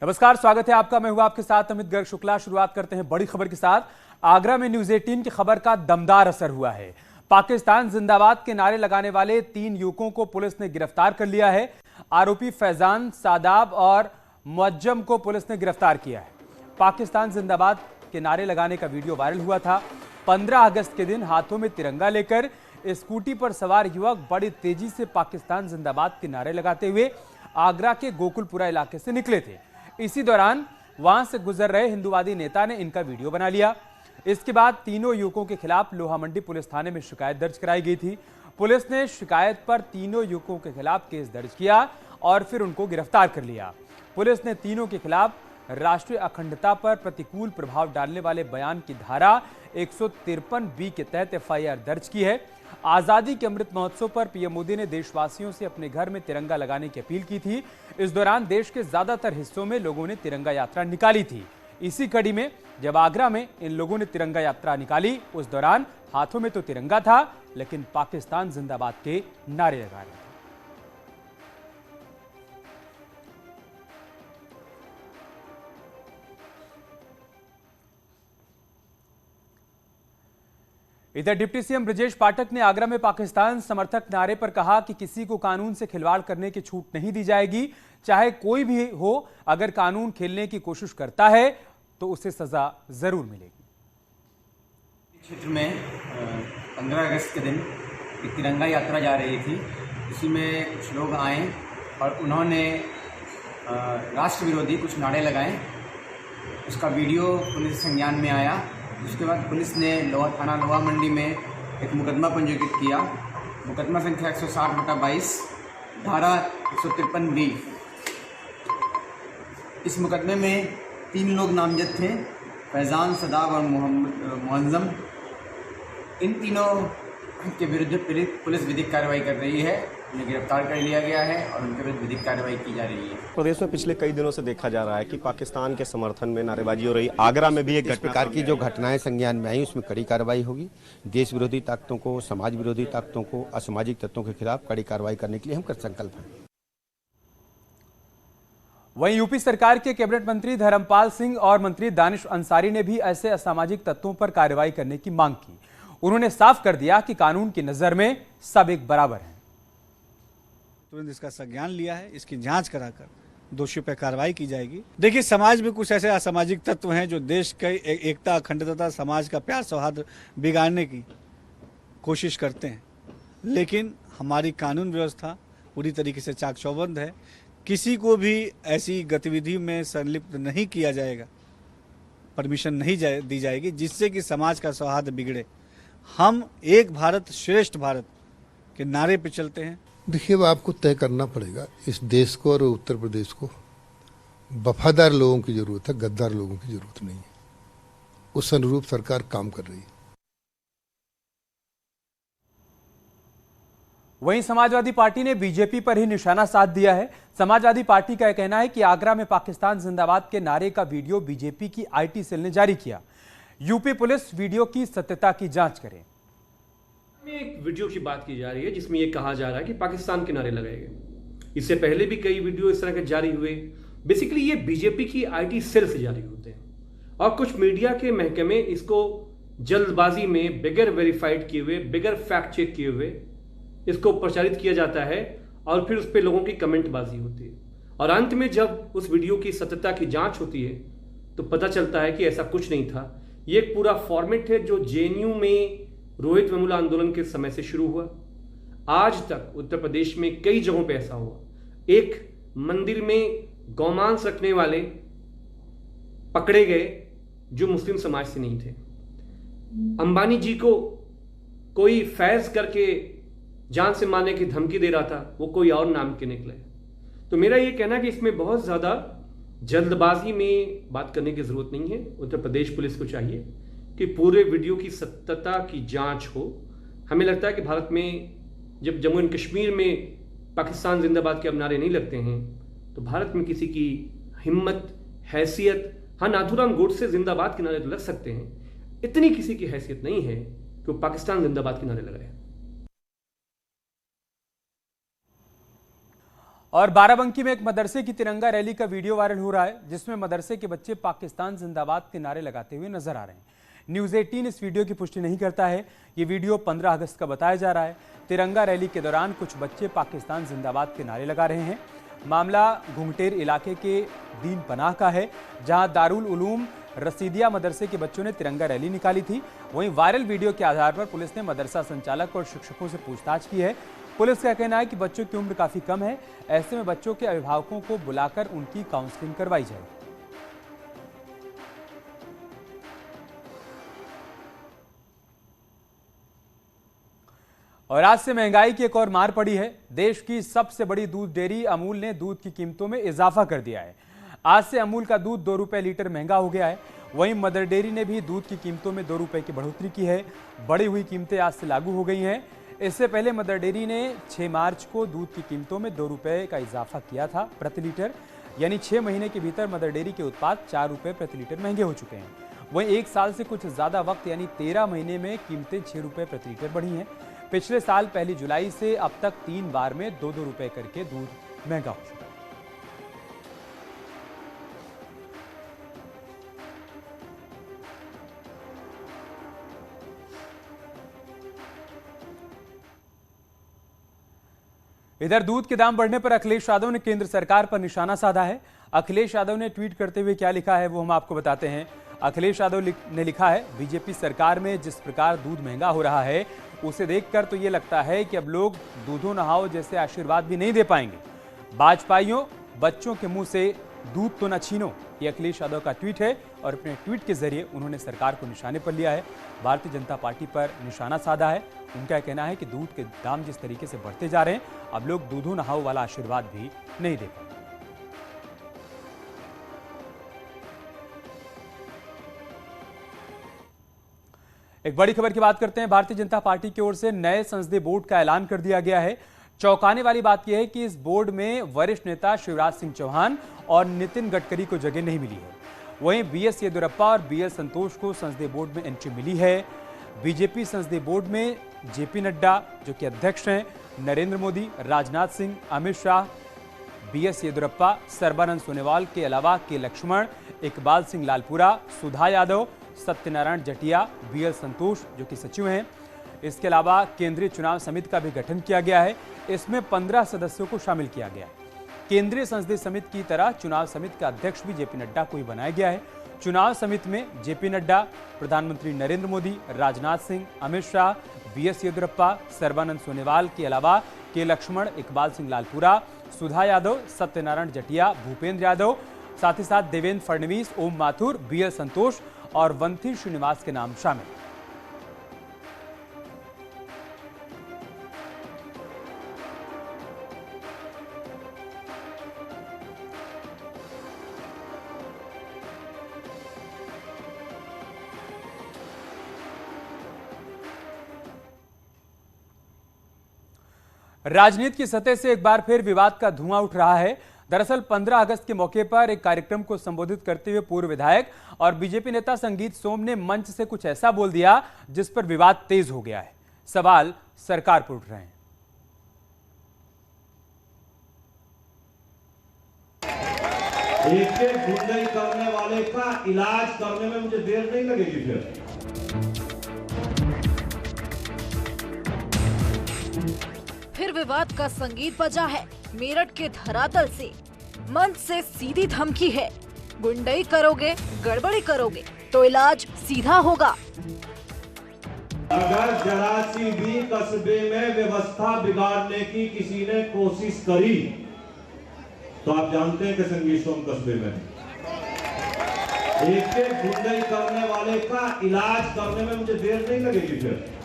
नमस्कार, स्वागत है आपका। मैं हूं आपके साथ अमित गर्ग शुक्ला। शुरुआत करते हैं बड़ी खबर के साथ। आगरा में न्यूज 18 की खबर का दमदार असर हुआ है। पाकिस्तान जिंदाबाद के नारे लगाने वाले 3 युवकों को पुलिस ने गिरफ्तार कर लिया है। आरोपी फैजान, सादाब और मुअज्जम को पुलिस ने गिरफ्तार किया है। पाकिस्तान जिंदाबाद के नारे लगाने का वीडियो वायरल हुआ था। 15 अगस्त के दिन हाथों में तिरंगा लेकर स्कूटी पर सवार युवक बड़ी तेजी से पाकिस्तान जिंदाबाद के नारे लगाते हुए आगरा के गोकुलपुरा इलाके से निकले थे। इसी दौरान वहां से गुजर रहे हिंदूवादी नेता ने इनका वीडियो बना लिया। इसके बाद तीनों युवकों के खिलाफ लोहा मंडी पुलिस थाने में शिकायत दर्ज कराई गई थी। पुलिस ने शिकायत पर तीनों युवकों के खिलाफ केस दर्ज किया और फिर उनको गिरफ्तार कर लिया। पुलिस ने तीनों के खिलाफ राष्ट्रीय अखंडता पर प्रतिकूल प्रभाव डालने वाले बयान की धारा 153B के तहत FIR दर्ज की है। आजादी के अमृत महोत्सव पर पीएम मोदी ने देशवासियों से अपने घर में तिरंगा लगाने की अपील की थी। इस दौरान देश के ज्यादातर हिस्सों में लोगों ने तिरंगा यात्रा निकाली थी। इसी कड़ी में जब आगरा में इन लोगों ने तिरंगा यात्रा निकाली, उस दौरान हाथों में तो तिरंगा था, लेकिन पाकिस्तान जिंदाबाद के नारे लगा रहे थे। इधर डिप्टी सीएम ब्रजेश पाठक ने आगरा में पाकिस्तान समर्थक नारे पर कहा कि किसी को कानून से खिलवाड़ करने की छूट नहीं दी जाएगी, चाहे कोई भी हो। अगर कानून खेलने की कोशिश करता है तो उसे सजा जरूर मिलेगी। क्षेत्र में 15 अगस्त के दिन एक तिरंगा यात्रा जा रही थी। इसी में कुछ लोग आए और उन्होंने राष्ट्र विरोधी कुछ नारे लगाए। उसका वीडियो पुलिस संज्ञान में आया। उसके बाद पुलिस ने थाना लोहा मंडी में एक मुकदमा पंजीकृत किया। मुकदमा संख्या 160/22, धारा 153B। इस मुकदमे में 3 लोग नामजद थे, फैजान, सदाब और मुअज्जम। इन तीनों के विरुद्ध पुलिस विधिक कार्रवाई कर रही है। उन्हें गिरफ्तार कर लिया गया है और उनके विरुद्ध विधिक कार्रवाई की जा रही है। प्रदेश में पिछले कई दिनों से देखा जा रहा है कि पाकिस्तान के समर्थन में नारेबाजी हो रही। आगरा में भी एक प्रकार की जो घटनाएं संज्ञान में आई, उसमें कड़ी कार्रवाई होगी। देश विरोधी ताकतों को, समाज विरोधी ताकतों को, असामाजिक तत्वों के खिलाफ कड़ी कार्रवाई करने के लिए हम कृत संकल्प हैं। वहीं यूपी सरकार के कैबिनेट मंत्री धर्मपाल सिंह और मंत्री दानिश अंसारी ने भी ऐसे असामाजिक तत्वों पर कार्रवाई करने की मांग की। उन्होंने साफ कर दिया कि कानून की नजर में सब एक बराबर हैं। तुरंत इसका संज्ञान लिया है, इसकी जांच कराकर दोषियों पर कार्रवाई की जाएगी। देखिए, समाज में कुछ ऐसे असामाजिक तत्व हैं जो देश के एकता, अखंडता, समाज का प्यार सौहार्द बिगाड़ने की कोशिश करते हैं। लेकिन हमारी कानून व्यवस्था पूरी तरीके से चाक चौबंद है। किसी को भी ऐसी गतिविधि में संलिप्त नहीं किया जाएगा, परमिशन नहीं दी जाएगी जिससे कि समाज का सौहार्द बिगड़े। हम एक भारत श्रेष्ठ भारत के नारे पे चलते हैं। देखिए, अब आपको तय करना पड़ेगा। इस देश को और उत्तर प्रदेश को वफादार लोगों की जरूरत है, गद्दार लोगों की जरूरत नहीं है। उस अनुरूप सरकार काम कर रही है। वहीं समाजवादी पार्टी ने बीजेपी पर ही निशाना साध दिया है। समाजवादी पार्टी का यह कहना है कि आगरा में पाकिस्तान जिंदाबाद के नारे का वीडियो बीजेपी की IT सेल ने जारी किया। यूपी पुलिस वीडियो की सत्यता की जांच करे। एक वीडियो की बात की जा रही है जिसमें यह कहा जा रहा है कि पाकिस्तान के नारे लगाए गए। इससे पहले भी कई वीडियो इस तरह के जारी हुए। बेसिकली ये बीजेपी की IT सेल से जारी होते हैं और कुछ मीडिया के महकमे इसको जल्दबाजी में बगैर वेरीफाइड किए हुए, बगैर फैक्ट चेक किए हुए इसको प्रचारित किया जाता है और फिर उस पर लोगों की कमेंटबाजी होती है। और अंत में जब उस वीडियो की सत्यता की जांच होती है तो पता चलता है कि ऐसा कुछ नहीं था। ये एक पूरा फॉर्मेट है जो JNU में रोहित वेमुला आंदोलन के समय से शुरू हुआ। आज तक उत्तर प्रदेश में कई जगहों पे ऐसा हुआ। एक मंदिर में गौमांस रखने वाले पकड़े गए जो मुस्लिम समाज से नहीं थे। अंबानी जी को कोई फैज करके जान से मारने की धमकी दे रहा था, वो कोई और नाम के निकले। तो मेरा ये कहना है कि इसमें बहुत ज़्यादा जल्दबाजी में बात करने की ज़रूरत नहीं है। उत्तर प्रदेश पुलिस को चाहिए कि पूरे वीडियो की सत्यता की जांच हो। हमें लगता है कि भारत में जब जम्मू एंड कश्मीर में पाकिस्तान जिंदाबाद के अब नारे नहीं लगते हैं तो भारत में किसी की हिम्मत, हैसियत, हाँ नाथूराम गोडसे जिंदाबाद के नारे तो लग सकते हैं, इतनी किसी की हैसियत नहीं है कि वो पाकिस्तान जिंदाबाद के नारे लगाए। और बाराबंकी में एक मदरसे की तिरंगा रैली का वीडियो वायरल हो रहा है, जिसमें मदरसे के बच्चे पाकिस्तान जिंदाबाद के नारे लगाते हुए नजर आ रहे हैं। न्यूज़ 18 इस वीडियो की पुष्टि नहीं करता है। ये वीडियो 15 अगस्त का बताया जा रहा है। तिरंगा रैली के दौरान कुछ बच्चे पाकिस्तान जिंदाबाद के नारे लगा रहे हैं। मामला घुंघटेर इलाके के दीन पनाह का है, जहां दारुल उलूम रसीदिया मदरसे के बच्चों ने तिरंगा रैली निकाली थी। वहीं वायरल वीडियो के आधार पर पुलिस ने मदरसा संचालक और शिक्षकों से पूछताछ की है। पुलिस का कहना है कि बच्चों की उम्र काफी कम है, ऐसे में बच्चों के अभिभावकों को बुलाकर उनकी काउंसलिंग करवाई जाए। और आज से महंगाई की एक और मार पड़ी है। देश की सबसे बड़ी दूध डेयरी अमूल ने दूध की कीमतों में इजाफा कर दिया है। आज से अमूल का दूध 2 रुपए लीटर महंगा हो गया है। वहीं मदर डेयरी ने भी दूध की कीमतों में 2 रुपए की बढ़ोतरी की है। बढ़ी हुई कीमतें आज से लागू हो गई हैं। इससे पहले मदर डेयरी ने 6 मार्च को दूध की कीमतों में 2 रुपए का इजाफा किया था प्रति लीटर, यानी 6 महीने के भीतर मदर डेयरी के उत्पाद 4 रुपए प्रति लीटर महंगे हो चुके हैं। वहीं एक साल से कुछ ज्यादा वक्त यानी 13 महीने में कीमतें 6 रुपए प्रति लीटर बढ़ी हैं। पिछले साल 1 जुलाई से अब तक 3 बार में 2-2 रुपए करके दूध महंगा हो चुका है। इधर दूध के दाम बढ़ने पर अखिलेश यादव ने केंद्र सरकार पर निशाना साधा है। अखिलेश यादव ने ट्वीट करते हुए क्या लिखा है वो हम आपको बताते हैं। अखिलेश यादव ने लिखा है, बीजेपी सरकार में जिस प्रकार दूध महंगा हो रहा है उसे देखकर तो ये लगता है कि अब लोग दूधो नहाओ जैसे आशीर्वाद भी नहीं दे पाएंगे। भाजपाइयों, बच्चों के मुंह से दूध तो न छीनो, ये अखिलेश यादव का ट्वीट है और अपने ट्वीट के जरिए उन्होंने सरकार को निशाने पर लिया है, भारतीय जनता पार्टी पर निशाना साधा है। उनका कहना है कि दूध के दाम जिस तरीके से बढ़ते जा रहे हैं, अब लोग दूधो नहाओ वाला आशीर्वाद भी नहीं दे पाएंगे। एक बड़ी खबर की बात करते हैं। भारतीय जनता पार्टी की ओर से नए संसदीय बोर्ड का ऐलान कर दिया गया है। चौंकाने वाली बात यह है कि इस बोर्ड में वरिष्ठ नेता शिवराज सिंह चौहान और नितिन गडकरी को जगह नहीं मिली है। वहीं बीएस येदियुरप्पा और बीएल संतोष को संसदीय बोर्ड में एंट्री मिली है। बीजेपी संसदीय बोर्ड में जेपी नड्डा जो कि अध्यक्ष हैं, नरेंद्र मोदी, राजनाथ सिंह, अमित शाह, बीएस येदियुरप्पा, सर्बानंद सोनोवाल के अलावा के लक्ष्मण, इकबाल सिंह लालपुरा, सुधा यादव, सत्यनारायण जटिया, बीएल संतोष जो कि सचिव हैं। इसके अलावा केंद्रीय चुनाव समिति का भी गठन किया गया है। इसमें 15 सदस्यों को शामिल किया गया है। केंद्रीय संसदीय समिति की तरह चुनाव समिति का अध्यक्ष भी जेपी नड्डा को ही बनाया गया है। चुनाव समिति में जेपी नड्डा, प्रधानमंत्री नरेंद्र मोदी, राजनाथ सिंह, अमित शाह, बीएस येदियुरप्पा, सर्बानंद सोनोवाल के अलावा के लक्ष्मण, इकबाल सिंह लालपुरा, सुधा यादव, सत्यनारायण जटिया, भूपेंद्र यादव, साथ ही साथ देवेंद्र फडणवीस, ओम माथुर, बीएल संतोष और वंथी श्रीनिवास के नाम शामिल। राजनीति की सतह से एक बार फिर विवाद का धुआं उठ रहा है। दरअसल 15 अगस्त के मौके पर एक कार्यक्रम को संबोधित करते हुए पूर्व विधायक और बीजेपी नेता संगीत सोम ने मंच से कुछ ऐसा बोल दिया जिस पर विवाद तेज हो गया है। सवाल सरकार पर उठ रहे हैं। एक गुंडई करने वाले का इलाज करने में मुझे देर नहीं लगेगी। फिर विवाद का संगीत बजा है। मेरठ के धरातल से मंच से सीधी धमकी है, गुंडई करोगे, गड़बड़ी करोगे तो इलाज सीधा होगा। अगर जरा सी भी कस्बे में व्यवस्था बिगाड़ने की किसी ने कोशिश करी तो आप जानते हैं कि संगीत सोम कस्बे में एक गुंडई करने वाले का इलाज करने में मुझे देर नहीं लगेगी। फिर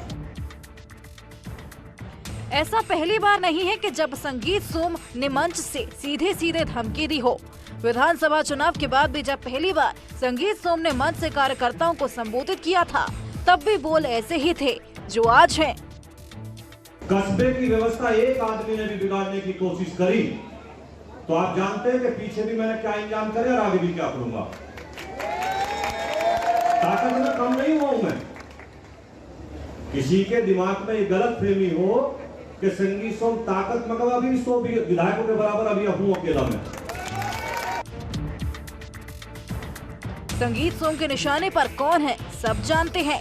ऐसा पहली बार नहीं है कि जब संगीत सोम ने मंच से सीधे सीधे धमकी दी हो। विधानसभा चुनाव के बाद भी जब पहली बार संगीत सोम ने मंच से कार्यकर्ताओं को संबोधित किया था, तब भी बोल ऐसे ही थे जो आज हैं। कस्बे की व्यवस्था एक आदमी ने भी बिगाड़ने की कोशिश करी तो आप जानते हैं कि पीछे भी मैंने क्या इंतजाम करे और आगे भी क्या करूंगा। ताकत में कम नहीं हुआ हूं मैं। किसी के दिमाग में ये गलत फहमी हो कि संगीत सोम ताकत मतलब अभी 100 विधायकों के बराबर अभी हूं अकेला मैं। संगीत सोम के निशाने पर कौन है सब जानते हैं।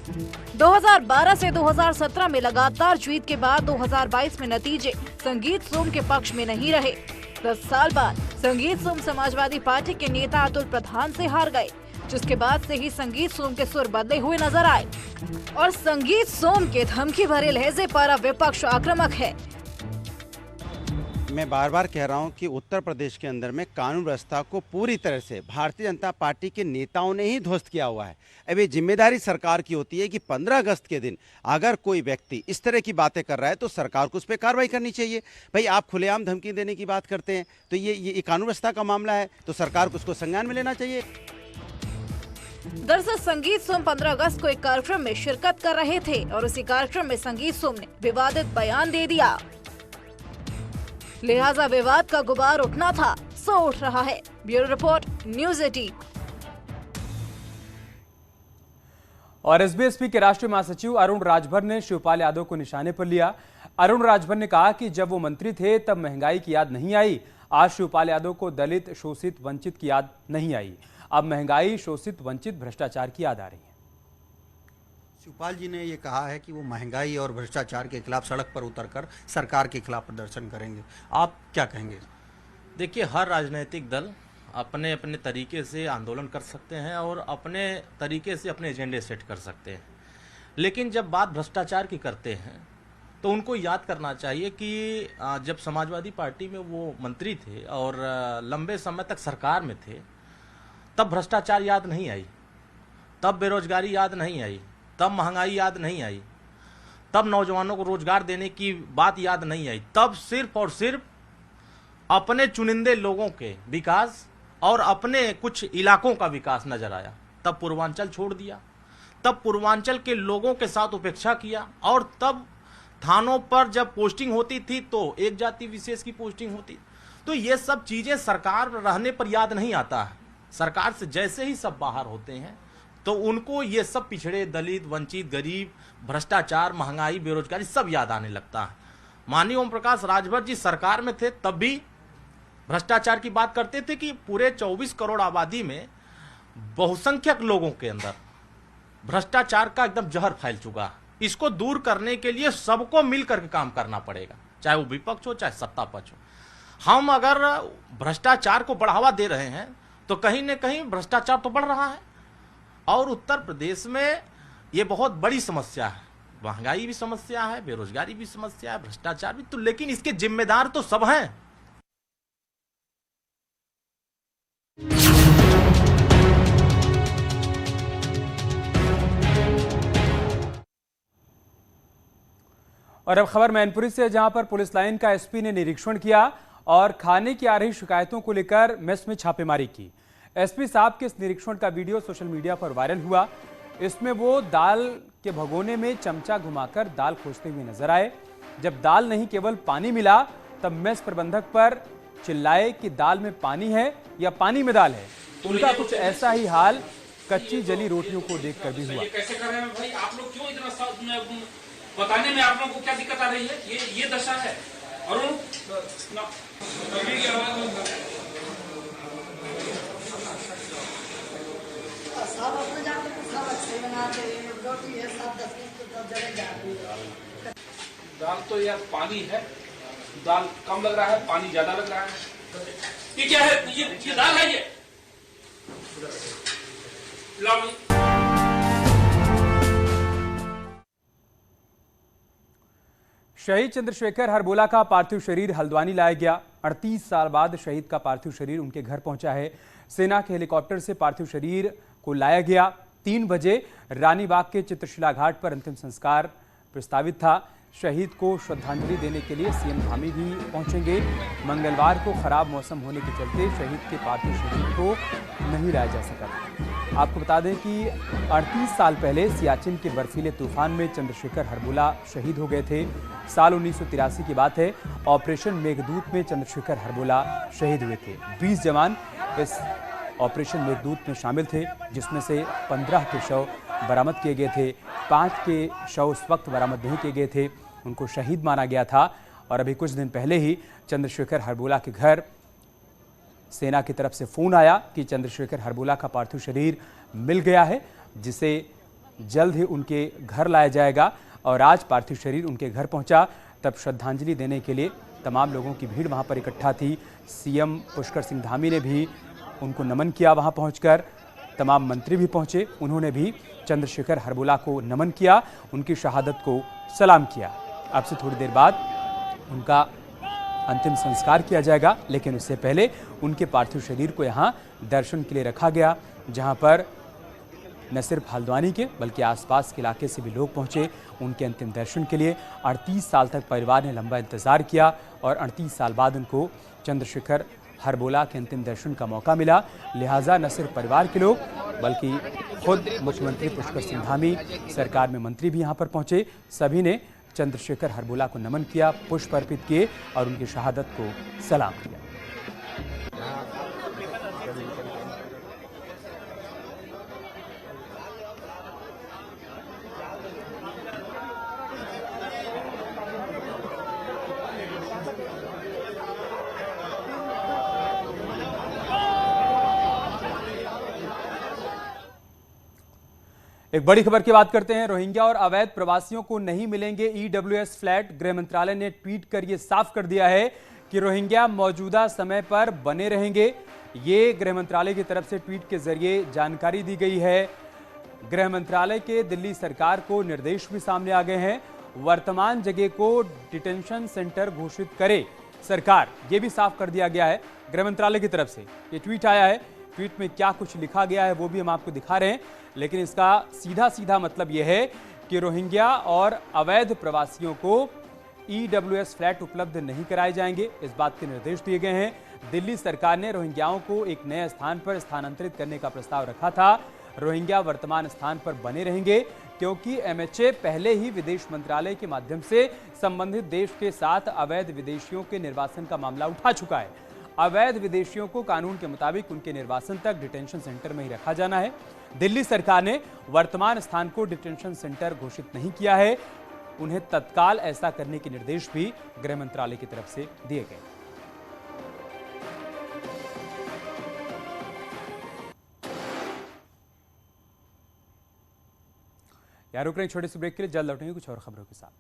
2012 से 2017 में लगातार जीत के बाद 2022 में नतीजे संगीत सोम के पक्ष में नहीं रहे। 10 साल बाद संगीत सोम समाजवादी पार्टी के नेता अतुल प्रधान से हार गए, जिसके बाद से ही संगीत सोम के सुर बदले हुए नजर आए और संगीत सोम के धमकी भरे लहजे पर अब विपक्ष आक्रामक है। मैं बार बार कह रहा हूं कि उत्तर प्रदेश के अंदर में कानून व्यवस्था को पूरी तरह से भारतीय जनता पार्टी के नेताओं ने ही ध्वस्त किया हुआ है। अब ये जिम्मेदारी सरकार की होती है कि 15 अगस्त के दिन अगर कोई व्यक्ति इस तरह की बातें कर रहा है तो सरकार को उस पर कार्रवाई करनी चाहिए। भाई आप खुलेआम धमकी देने की बात करते हैं तो ये कानून व्यवस्था का मामला है, तो सरकार को उसको संज्ञान में लेना चाहिए। दरअसल संगीत सोम 15 अगस्त को एक कार्यक्रम में शिरकत कर रहे थे और उसी कार्यक्रम में संगीत सोम ने विवादित बयान दे दिया, लिहाजा विवाद का गुबार उठना था सो उठ रहा है। Bureau report, news 18। और एसबीएसपी के राष्ट्रीय महासचिव अरुण राजभर ने शिवपाल यादव को निशाने पर लिया। अरुण राजभर ने कहा कि जब वो मंत्री थे तब महंगाई की याद नहीं आई, आज शिवपाल यादव को दलित, शोषित, वंचित की याद नहीं आई, अब महंगाई, शोषित, वंचित, भ्रष्टाचार की याद आ रही है। शिवपाल जी ने ये कहा है कि वो महंगाई और भ्रष्टाचार के खिलाफ सड़क पर उतरकर सरकार के खिलाफ प्रदर्शन करेंगे, आप क्या कहेंगे? देखिए, हर राजनीतिक दल अपने अपने तरीके से आंदोलन कर सकते हैं और अपने तरीके से अपने एजेंडे सेट कर सकते हैं, लेकिन जब बात भ्रष्टाचार की करते हैं तो उनको याद करना चाहिए कि जब समाजवादी पार्टी में वो मंत्री थे और लंबे समय तक सरकार में थे तब भ्रष्टाचार याद नहीं आई, तब बेरोजगारी याद नहीं आई, तब महंगाई याद नहीं आई, तब नौजवानों को रोजगार देने की बात याद नहीं आई, तब सिर्फ और सिर्फ अपने चुनिंदे लोगों के विकास और अपने कुछ इलाकों का विकास नजर आया। तब पूर्वांचल छोड़ दिया, तब पूर्वांचल के लोगों के साथ उपेक्षा किया और तब थानों पर जब पोस्टिंग होती थी तो एक जाति विशेष की पोस्टिंग होती। तो ये सब चीजें सरकार रहने पर याद नहीं आता है। सरकार से जैसे ही सब बाहर होते हैं तो उनको ये सब पिछड़े, दलित, वंचित, गरीब, भ्रष्टाचार, महंगाई, बेरोजगारी सब याद आने लगता है। माननीय ओम प्रकाश राजभर जी सरकार में थे तब भी भ्रष्टाचार की बात करते थे कि पूरे 24 करोड़ आबादी में बहुसंख्यक लोगों के अंदर भ्रष्टाचार का एकदम जहर फैल चुका है। इसको दूर करने के लिए सबको मिलकर के काम करना पड़ेगा, चाहे वो विपक्ष हो चाहे सत्ता पक्ष हो। हम अगर भ्रष्टाचार को बढ़ावा दे रहे हैं तो कहीं न कहीं भ्रष्टाचार तो बढ़ रहा है और उत्तर प्रदेश में ये बहुत बड़ी समस्या है। महंगाई भी समस्या है, बेरोजगारी भी समस्या है, भ्रष्टाचार भी, तो लेकिन इसके जिम्मेदार तो सब हैं। और अब खबर मैनपुरी से, जहां पर पुलिस लाइन का एसपी ने निरीक्षण किया और खाने की आ रही शिकायतों को लेकर मेस में छापेमारी की। एसपी साहब के इस निरीक्षण का वीडियो सोशल मीडिया पर वायरल हुआ। इसमें वो दाल के भगोने में चमचा घुमाकर दाल खोजते हुए नजर आए। जब दाल नहीं केवल पानी मिला तब मेस प्रबंधक पर चिल्लाए कि दाल में पानी है या पानी में दाल है। उनका कुछ ऐसा ही हाल कच्ची जली रोटियों को देखकर भी हुआ। कैसे कर रहे हैं भाई आप लोग, क्यों इतना बताने में आप लोगों को क्या दिक्कत आ रही है? ये दशा है। और दाल तो यार पानी है, दाल कम लग रहा है, पानी ज्यादा लग रहा है। ये क्या है? ये दाल है, ये लाओ। शहीद चंद्रशेखर हरबोला का पार्थिव शरीर हल्द्वानी लाया गया। 38 साल बाद शहीद का पार्थिव शरीर उनके घर पहुंचा है। सेना के हेलीकॉप्टर से पार्थिव शरीर को लाया गया। 3 बजे रानीबाग के चित्रशिला घाट पर अंतिम संस्कार प्रस्तावित था। शहीद को श्रद्धांजलि देने के लिए सीएम धामी भी पहुंचेंगे। मंगलवार को खराब मौसम होने के चलते शहीद के पार्थिव शरीर को नहीं लाया जा सका। आपको बता दें कि 38 साल पहले सियाचिन के बर्फीले तूफान में चंद्रशेखर हरबोला शहीद हो गए थे। साल 1983 की बात है। ऑपरेशन मेघदूत में चंद्रशेखर हरबोला शहीद हुए थे। 20 जवान इस ऑपरेशन मेघदूत में शामिल थे, जिसमें से 15 के शव बरामद किए गए थे। 5 के शव उस वक्त बरामद नहीं किए गए थे, उनको शहीद माना गया था। और अभी कुछ दिन पहले ही चंद्रशेखर हरबोला के घर सेना की तरफ से फोन आया कि चंद्रशेखर हरबोला का पार्थिव शरीर मिल गया है, जिसे जल्द ही उनके घर लाया जाएगा। और आज पार्थिव शरीर उनके घर पहुंचा, तब श्रद्धांजलि देने के लिए तमाम लोगों की भीड़ वहां पर इकट्ठा थी। सीएम पुष्कर सिंह धामी ने भी उनको नमन किया। वहां पहुंचकर तमाम मंत्री भी पहुंचे, उन्होंने भी चंद्रशेखर हरबोला को नमन किया, उनकी शहादत को सलाम किया। अब से थोड़ी देर बाद उनका अंतिम संस्कार किया जाएगा, लेकिन उससे पहले उनके पार्थिव शरीर को यहां दर्शन के लिए रखा गया, जहां पर न सिर्फ हल्द्वानी के बल्कि आसपास के इलाके से भी लोग पहुंचे उनके अंतिम दर्शन के लिए। 38 साल तक परिवार ने लंबा इंतजार किया और 38 साल बाद उनको चंद्रशेखर हरबोला के अंतिम दर्शन का मौका मिला। लिहाजा न सिर्फ परिवार के लोग बल्कि खुद मुख्यमंत्री पुष्कर सिंह धामी, सरकार में मंत्री भी यहां पर पहुंचे। सभी ने चंद्रशेखर हरबोला को नमन किया, पुष्प अर्पित किए और उनकी शहादत को सलाम किया। एक बड़ी खबर की बात करते हैं। रोहिंग्या और अवैध प्रवासियों को नहीं मिलेंगे ईडब्ल्यूएस फ्लैट। गृह मंत्रालय ने ट्वीट कर यह साफ कर दिया है कि रोहिंग्या मौजूदा समय पर बने रहेंगे। ये गृह मंत्रालय की तरफ से ट्वीट के जरिए जानकारी दी गई है। गृह मंत्रालय के दिल्ली सरकार को निर्देश भी सामने आ गए हैं। वर्तमान जगह को डिटेंशन सेंटर घोषित करे सरकार, यह भी साफ कर दिया गया है गृह मंत्रालय की तरफ से। ये ट्वीट आया है, ट्वीट में क्या कुछ लिखा गया है वो भी हम आपको दिखा रहे हैं, लेकिन इसका सीधा सीधा मतलब यह है कि रोहिंग्या और अवैध प्रवासियों को ईडब्ल्यूएस फ्लैट उपलब्ध नहीं कराए जाएंगे। इस बात के निर्देश दिए गए हैं। दिल्ली सरकार ने रोहिंग्याओं को एक नए स्थान पर स्थानांतरित करने का प्रस्ताव रखा था। रोहिंग्या वर्तमान स्थान पर बने रहेंगे क्योंकि एमएचए पहले ही विदेश मंत्रालय के माध्यम से संबंधित देश के साथ अवैध विदेशियों के निर्वासन का मामला उठा चुका है। अवैध विदेशियों को कानून के मुताबिक उनके निर्वासन तक डिटेंशन सेंटर में ही रखा जाना है। दिल्ली सरकार ने वर्तमान स्थान को डिटेंशन सेंटर घोषित नहीं किया है। उन्हें तत्काल ऐसा करने के निर्देश भी गृह मंत्रालय की तरफ से दिए गए। यार रुक रहे छोटे से ब्रेक के लिए, जल्द लौटेंगे कुछ और खबरों के साथ।